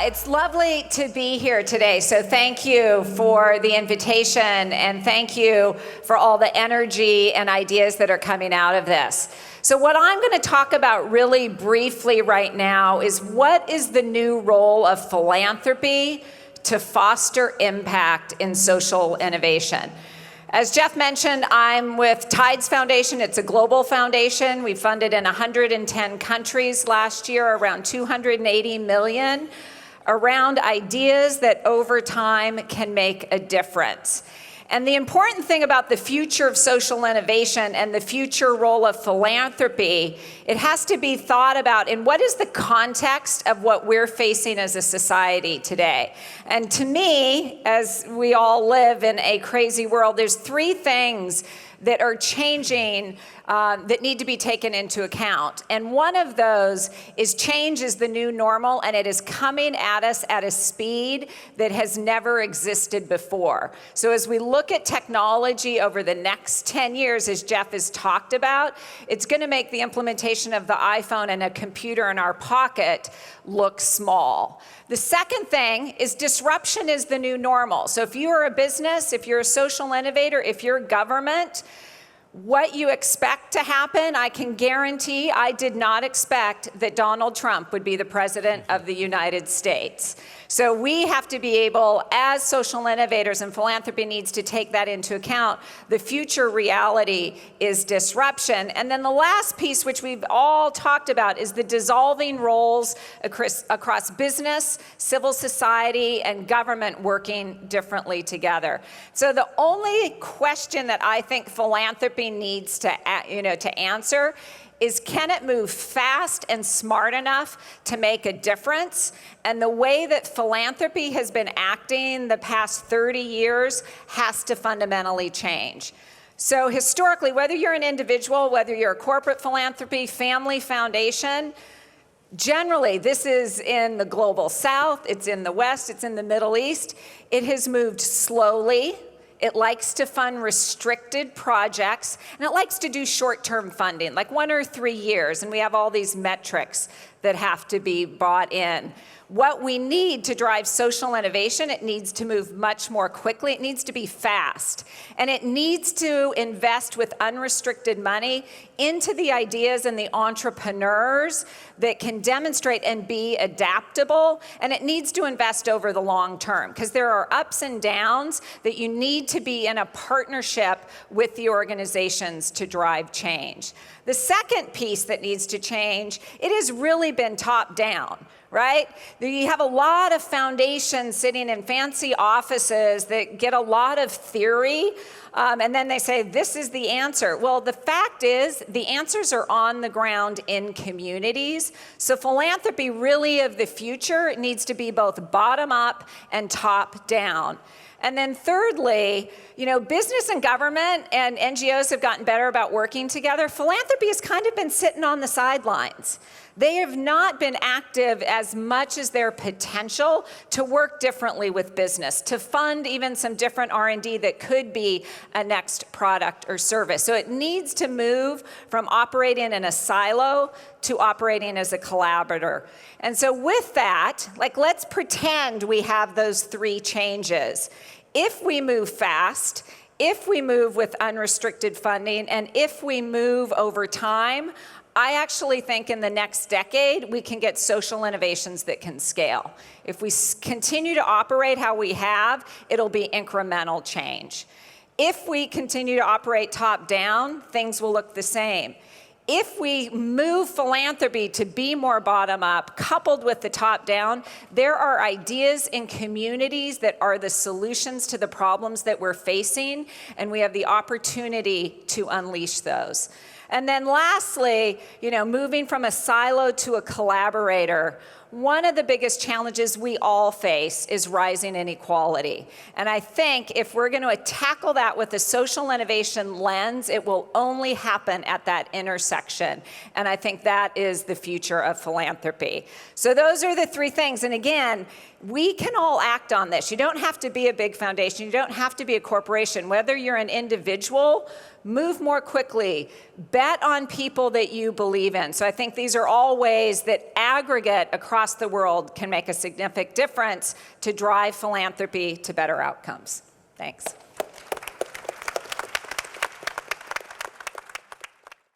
It's lovely to be here today. So thank you for the invitation, and thank you for all the energy and ideas that are coming out of this. So what I'm going to talk about really briefly right now is what is the new role of philanthropy to foster impact in social innovation. As Jeff mentioned, I'm with Tides Foundation. It's a global foundation. We funded in 110 countries last year, around 280 million, around ideas that over time can make a difference. And the important thing about the future of social innovation and the future role of philanthropy, it has to be thought about in what is the context of what we're facing as a society today. And to me, as we all live in a crazy world, there's three things that are changing that need to be taken into account. And one of those is change is the new normal, and it is coming at us at a speed that has never existed before. So as we look at technology over the next 10 years, as Jeff has talked about, it's going to make the implementation of the iPhone and a computer in our pocket look small. The second thing is disruption is the new normal. So if you are a business, if you're a social innovator, if you're government, what you expect to happen, I can guarantee I did not expect that Donald Trump would be the president of the United States. So we have to be able, as social innovators, and philanthropy needs to take that into account. The future reality is disruption. And then the last piece, which we've all talked about, is the dissolving roles across business, civil society, and government working differently together. So the only question that I think philanthropy needs to answer is, can it move fast and smart enough to make a difference? And the way that philanthropy has been acting the past 30 years has to fundamentally change. So historically, whether you're an individual, whether you're a corporate philanthropy, family foundation, generally, this is in the global south, it's in the west, it's in the Middle East. It has moved slowly. It likes to fund restricted projects, and it likes to do short-term funding, like 1 or 3 years, and we have all these metrics that have to be brought in. What we need to drive social innovation, it needs to move much more quickly. It needs to be fast. And it needs to invest with unrestricted money into the ideas and the entrepreneurs that can demonstrate and be adaptable. And it needs to invest over the long term, because there are ups and downs that you need to be in a partnership with the organizations to drive change. The second piece that needs to change, it has really been top down. Right? You have a lot of foundations sitting in fancy offices that get a lot of theory, and then they say, this is the answer. Well, the fact is, the answers are on the ground in communities. So philanthropy really of the future needs to be both bottom up and top down. And then thirdly, business and government and NGOs have gotten better about working together. Philanthropy has kind of been sitting on the sidelines. They have not been active as much as their potential to work differently with business, to fund even some different R&D that could be a next product or service. So it needs to move from operating in a silo to operating as a collaborator. And so with that, let's pretend we have those three changes. If we move fast, if we move with unrestricted funding, and if we move over time, I actually think in the next decade, we can get social innovations that can scale. If we continue to operate how we have, it'll be incremental change. If we continue to operate top down, things will look the same. If we move philanthropy to be more bottom up, coupled with the top down, there are ideas in communities that are the solutions to the problems that we're facing, and we have the opportunity to unleash those. And then lastly, moving from a silo to a collaborator, one of the biggest challenges we all face is rising inequality. And I think if we're going to tackle that with a social innovation lens, it will only happen at that intersection. And I think that is the future of philanthropy. So those are the three things. And again, we can all act on this. You don't have to be a big foundation. You don't have to be a corporation. Whether you're an individual, move more quickly. Bet on people that you believe in. So I think these are all ways that aggregate across the world can make a significant difference to drive philanthropy to better outcomes. Thanks.